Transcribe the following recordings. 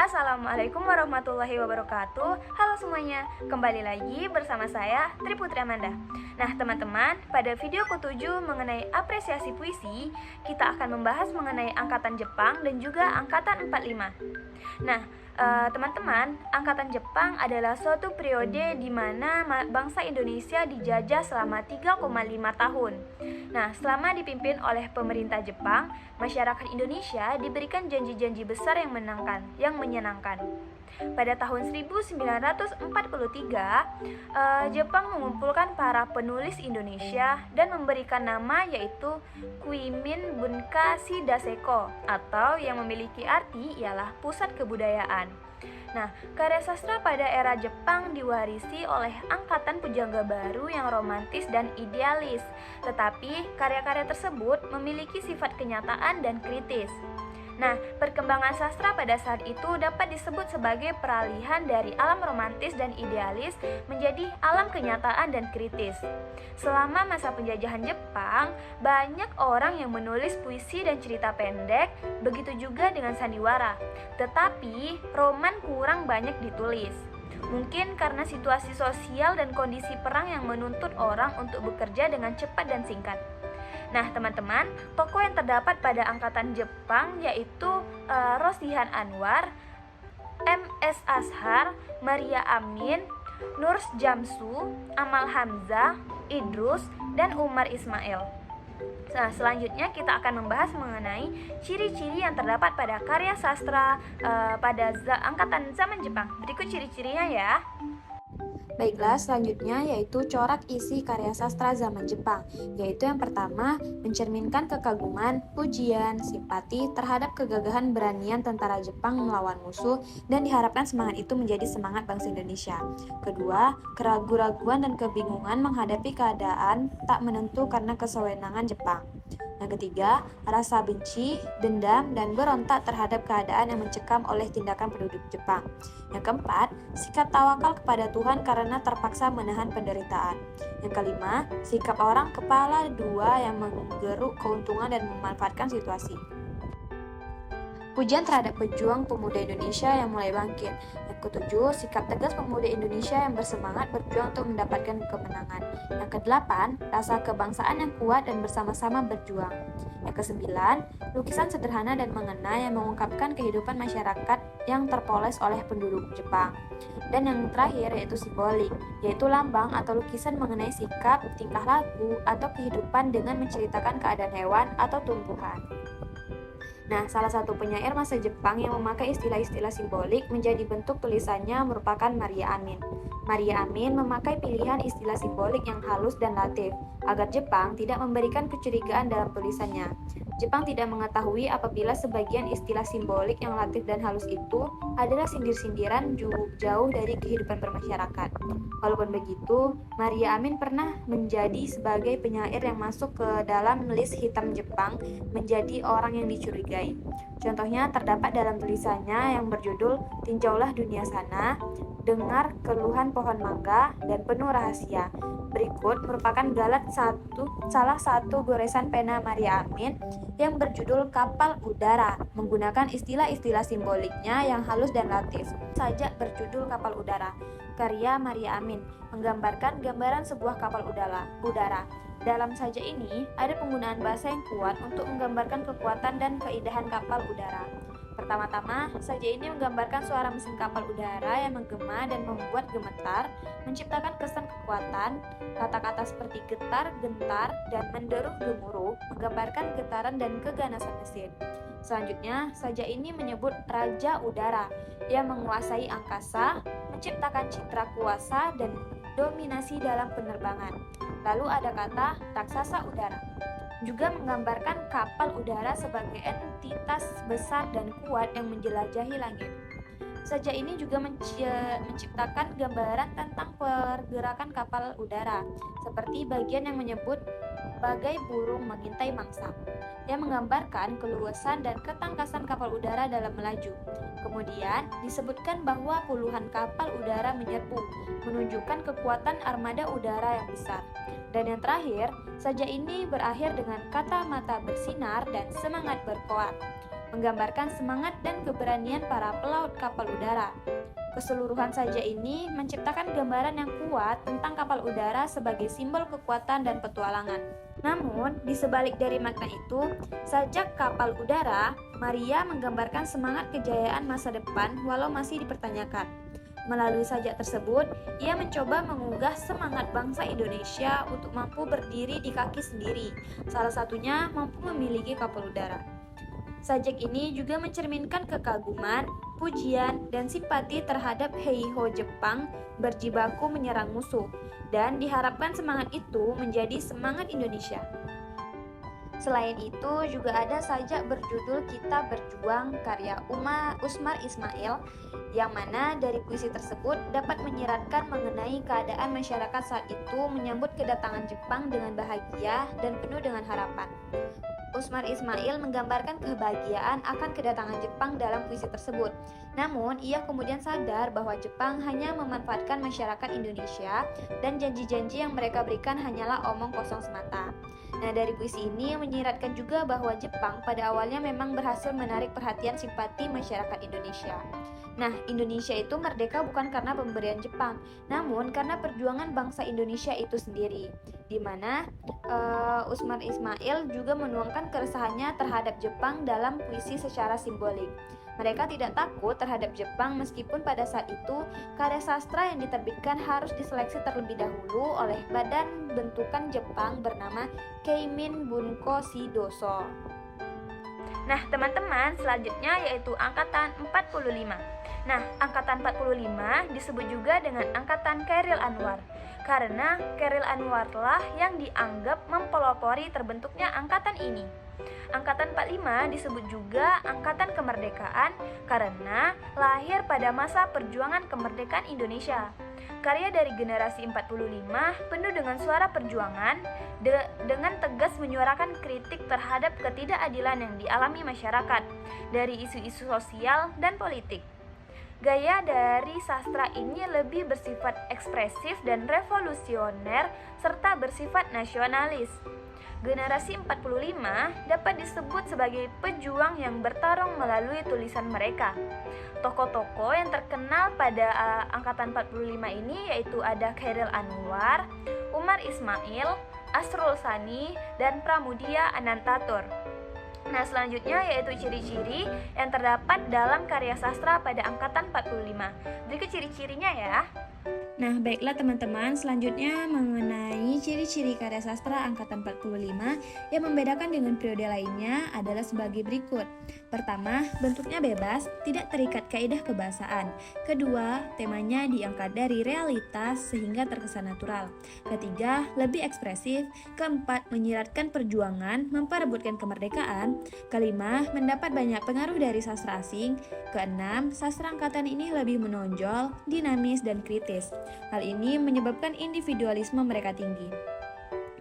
Assalamualaikum warahmatullahi wabarakatuh. Halo semuanya, kembali lagi bersama saya Tri Putri Amanda. Nah teman-teman, pada video ke-7 mengenai apresiasi puisi, kita akan membahas mengenai angkatan Jepang dan juga angkatan 45. Nah teman-teman, angkatan Jepang adalah suatu periode di mana bangsa Indonesia dijajah selama 3,5 tahun. Nah, selama dipimpin oleh pemerintah Jepang, masyarakat Indonesia diberikan janji-janji besar yang menyenangkan. Pada tahun 1943, Jepang mengumpulkan para penulis Indonesia dan memberikan nama yaitu Kuimin Bunka Shidaseko, atau yang memiliki arti ialah pusat kebudayaan. Nah, karya sastra pada era Jepang diwarisi oleh angkatan pujangga baru yang romantis dan idealis, tetapi karya-karya tersebut memiliki sifat kenyataan dan kritis. Nah, perkembangan sastra pada saat itu dapat disebut sebagai peralihan dari alam romantis dan idealis menjadi alam kenyataan dan kritis. Selama masa penjajahan Jepang, banyak orang yang menulis puisi dan cerita pendek, begitu juga dengan sandiwara. Tetapi, roman kurang banyak ditulis. Mungkin karena situasi sosial dan kondisi perang yang menuntut orang untuk bekerja dengan cepat dan singkat. Nah teman-teman, tokoh yang terdapat pada angkatan Jepang yaitu Rosdihan Anwar, M.S. Ashar, Maria Amin, Nur Jamsu, Amal Hamzah, Idrus, dan Umar Ismail. Nah, selanjutnya kita akan membahas mengenai ciri-ciri yang terdapat pada karya sastra pada angkatan zaman Jepang. Berikut ciri-cirinya ya. Baiklah, selanjutnya yaitu corak isi karya sastra zaman Jepang, yaitu yang pertama, mencerminkan kekaguman, pujian, simpati terhadap kegagahan beranian tentara Jepang melawan musuh, dan diharapkan semangat itu menjadi semangat bangsa Indonesia. Kedua, keraguan-raguan dan kebingungan menghadapi keadaan tak menentu karena kesewenangan Jepang. Yang ketiga, rasa benci, dendam, dan berontak terhadap keadaan yang mencekam oleh tindakan penduduk Jepang. Yang keempat, sikap tawakal kepada Tuhan karena terpaksa menahan penderitaan. Yang kelima, sikap orang kepala dua yang menggeruk keuntungan dan memanfaatkan situasi. Pujian terhadap pejuang pemuda Indonesia yang mulai bangkit. Yang ketujuh, sikap tegas pemuda Indonesia yang bersemangat berjuang untuk mendapatkan kemenangan. Yang kedelapan, rasa kebangsaan yang kuat dan bersama-sama berjuang. Yang kesembilan, lukisan sederhana dan mengena yang mengungkapkan kehidupan masyarakat yang terpoles oleh penduduk Jepang. Dan yang terakhir yaitu simbolik, yaitu lambang atau lukisan mengenai sikap, tingkah laku, atau kehidupan dengan menceritakan keadaan hewan atau tumbuhan. Nah, salah satu penyair masa Jepang yang memakai istilah-istilah simbolik menjadi bentuk tulisannya merupakan Maria Amin. Maria Amin memakai pilihan istilah simbolik yang halus dan latif, agar Jepang tidak memberikan kecurigaan dalam tulisannya. Jepang tidak mengetahui apabila sebagian istilah simbolik yang latif dan halus itu adalah sindir-sindiran jauh dari kehidupan bermasyarakat. Walaupun begitu, Maria Amin pernah menjadi sebagai penyair yang masuk ke dalam list hitam Jepang menjadi orang yang dicurigai. Contohnya terdapat dalam tulisannya yang berjudul Tinjaulah Dunia Sana, Dengar Keluhan Pohon Mangga, dan Penuh Rahasia. Berikut merupakan salah satu goresan pena Maria Amin yang berjudul Kapal Udara, menggunakan istilah-istilah simboliknya yang halus dan latif. Sajak berjudul Kapal Udara, karya Maria Amin, menggambarkan gambaran sebuah kapal udara. Dalam sajak ini, ada penggunaan bahasa yang kuat untuk menggambarkan kekuatan dan keindahan kapal udara. Pertama-tama, sajak ini menggambarkan suara mesin kapal udara yang menggema dan membuat gemetar, menciptakan kesan kekuatan. Kata-kata seperti getar, gentar, dan menderuh gemuruh menggambarkan getaran dan keganasan mesin. Selanjutnya, sajak ini menyebut Raja Udara yang menguasai angkasa, menciptakan citra kuasa dan dominasi dalam penerbangan. Lalu ada kata raksasa udara, juga menggambarkan kapal udara sebagai entitas besar dan kuat yang menjelajahi langit. Sajak ini juga menciptakan gambaran tentang pergerakan kapal udara, seperti bagian yang menyebut bagai burung mengintai mangsa, yang menggambarkan keluasan dan ketangkasan kapal udara dalam melaju. Kemudian disebutkan bahwa puluhan kapal udara menyerbu, menunjukkan kekuatan armada udara yang besar. Dan yang terakhir, sajak ini berakhir dengan kata mata bersinar dan semangat berkoar, menggambarkan semangat dan keberanian para pelaut kapal udara. Keseluruhan sajak ini menciptakan gambaran yang kuat tentang kapal udara sebagai simbol kekuatan dan petualangan. Namun, di sebalik dari makna itu, sajak kapal udara, Maria menggambarkan semangat kejayaan masa depan walau masih dipertanyakan. Melalui sajak tersebut, ia mencoba mengunggah semangat bangsa Indonesia untuk mampu berdiri di kaki sendiri, salah satunya mampu memiliki kapal udara. Sajak ini juga mencerminkan kekaguman, pujian, dan simpati terhadap heiho Jepang berjibaku menyerang musuh, dan diharapkan semangat itu menjadi semangat Indonesia. Selain itu, juga ada sajak berjudul Kita Berjuang karya Usmar Ismail, yang mana dari puisi tersebut dapat menyiratkan mengenai keadaan masyarakat saat itu menyambut kedatangan Jepang dengan bahagia dan penuh dengan harapan. Usmar Ismail menggambarkan kebahagiaan akan kedatangan Jepang dalam puisi tersebut. Namun, ia kemudian sadar bahwa Jepang hanya memanfaatkan masyarakat Indonesia dan janji-janji yang mereka berikan hanyalah omong kosong semata. Nah, dari puisi ini menyiratkan juga bahwa Jepang pada awalnya memang berhasil menarik perhatian simpati masyarakat Indonesia. Nah, Indonesia itu merdeka bukan karena pemberian Jepang, namun karena perjuangan bangsa Indonesia itu sendiri, di mana Usmar Ismail juga menuangkan keresahannya terhadap Jepang dalam puisi secara simbolik. Mereka tidak takut terhadap Jepang meskipun pada saat itu karya sastra yang diterbitkan harus diseleksi terlebih dahulu oleh badan bentukan Jepang bernama Keimin Bunko Shidoso. Nah, teman-teman, selanjutnya yaitu angkatan 45. Nah, angkatan 45 disebut juga dengan angkatan Chairil Anwar, karena Chairil Anwarlah yang dianggap mempelopori terbentuknya angkatan ini. Angkatan 45 disebut juga angkatan kemerdekaan karena lahir pada masa perjuangan kemerdekaan Indonesia. Karya dari generasi 45 penuh dengan suara perjuangan dengan tegas menyuarakan kritik terhadap ketidakadilan yang dialami masyarakat dari isu-isu sosial dan politik. Gaya dari sastra ini lebih bersifat ekspresif dan revolusioner serta bersifat nasionalis. Generasi 45 dapat disebut sebagai pejuang yang bertarung melalui tulisan mereka. Tokoh-tokoh yang terkenal pada angkatan 45 ini yaitu ada Chairil Anwar, Umar Ismail, Asrul Sani, dan Pramudia Anantatur. Nah, selanjutnya yaitu ciri-ciri yang terdapat dalam karya sastra pada angkatan 45. Berikut ciri-cirinya ya. Nah, baiklah teman-teman, selanjutnya mengenai ciri-ciri karya sastra angkatan 45 yang membedakan dengan periode lainnya adalah sebagai berikut. Pertama, bentuknya bebas, tidak terikat kaidah kebahasaan. Kedua, temanya diangkat dari realitas sehingga terkesan natural. Ketiga, lebih ekspresif. Keempat, menyiratkan perjuangan, memperebutkan kemerdekaan. Kelima, mendapat banyak pengaruh dari sastra asing. Keenam, sastra angkatan ini lebih menonjol, dinamis, dan kritis. Hal ini menyebabkan individualisme mereka tinggi.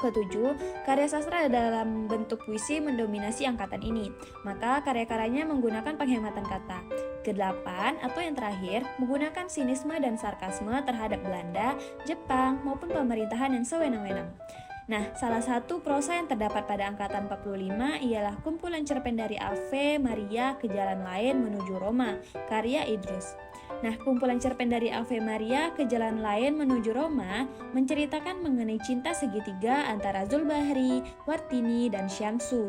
Ketujuh, karya sastra dalam bentuk puisi mendominasi angkatan ini, maka karya-karyanya menggunakan penghematan kata. Kedelapan, atau yang terakhir, menggunakan sinisme dan sarkasme terhadap Belanda, Jepang, maupun pemerintahan yang sewenang-wenang. Nah, salah satu prosa yang terdapat pada angkatan 45 ialah kumpulan cerpen dari Ave Maria ke Jalan Lain Menuju Roma, karya Idrus. Nah, kumpulan cerpen dari Ave Maria ke Jalan Lain Menuju Roma menceritakan mengenai cinta segitiga antara Zulbahri, Wartini, dan Syamsu.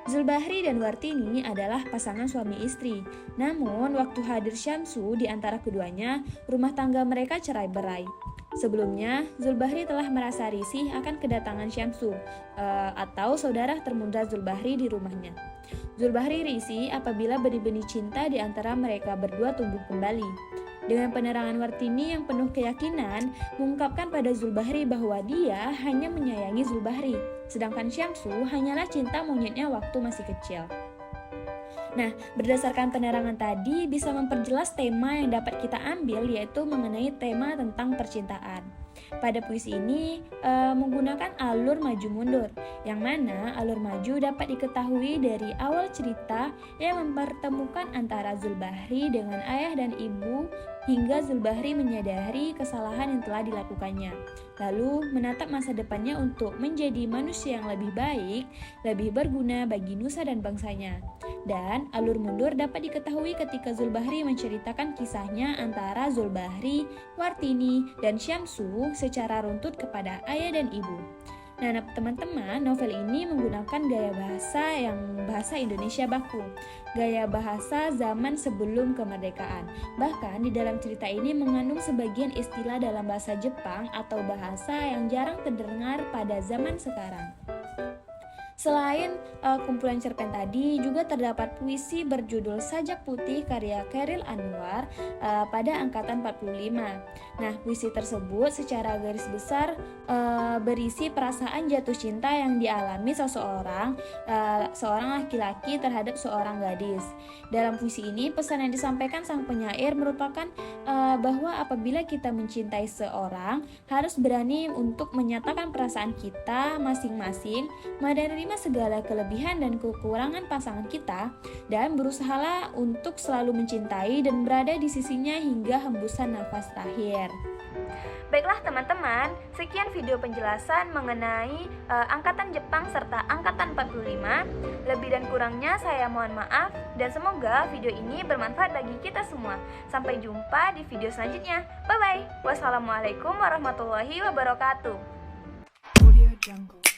Zulbahri dan Wartini adalah pasangan suami istri. Namun, waktu hadir Syamsu di antara keduanya, rumah tangga mereka cerai-berai. Sebelumnya, Zulbahri telah merasa risih akan kedatangan Syamsu atau saudara termuda Zulbahri di rumahnya. Zulbahri risih apabila benih-benih cinta di antara mereka berdua tumbuh kembali. Dengan penerangan Wartini yang penuh keyakinan, mengungkapkan pada Zulbahri bahwa dia hanya menyayangi Zulbahri, sedangkan Syamsu hanyalah cinta monyetnya waktu masih kecil. Nah, berdasarkan penerangan tadi bisa memperjelas tema yang dapat kita ambil, yaitu mengenai tema tentang percintaan. Pada puisi ini menggunakan alur maju mundur, yang mana alur maju dapat diketahui dari awal cerita yang mempertemukan antara Zulbahri dengan ayah dan ibu hingga Zulbahri menyadari kesalahan yang telah dilakukannya, lalu menatap masa depannya untuk menjadi manusia yang lebih baik, lebih berguna bagi nusa dan bangsanya. Dan alur mundur dapat diketahui ketika Zulbahri menceritakan kisahnya antara Zulbahri, Wartini, dan Syamsu secara runtut kepada ayah dan ibu. Nah, teman-teman, novel ini menggunakan gaya bahasa yang bahasa Indonesia baku, gaya bahasa zaman sebelum kemerdekaan. Bahkan di dalam cerita ini mengandung sebagian istilah dalam bahasa Jepang atau bahasa yang jarang terdengar pada zaman sekarang. Selain kumpulan cerpen tadi, juga terdapat puisi berjudul Sajak Putih karya Chairil Anwar pada angkatan 45. Nah, puisi tersebut secara garis besar berisi perasaan jatuh cinta yang dialami seorang laki-laki terhadap seorang gadis. Dalam puisi ini, pesan yang disampaikan sang penyair merupakan bahwa apabila kita mencintai seorang, harus berani untuk menyatakan perasaan kita masing-masing, menerima segala kelebihan dan kekurangan pasangan kita, dan berusahalah untuk selalu mencintai dan berada di sisinya hingga hembusan nafas terakhir. Baiklah teman-teman, sekian video penjelasan mengenai Angkatan Jepang serta Angkatan 45. Lebih dan kurangnya saya mohon maaf, dan semoga video ini bermanfaat bagi kita semua. Sampai jumpa di video selanjutnya. Bye-bye. Wassalamualaikum warahmatullahi wabarakatuh. Audio Jungle.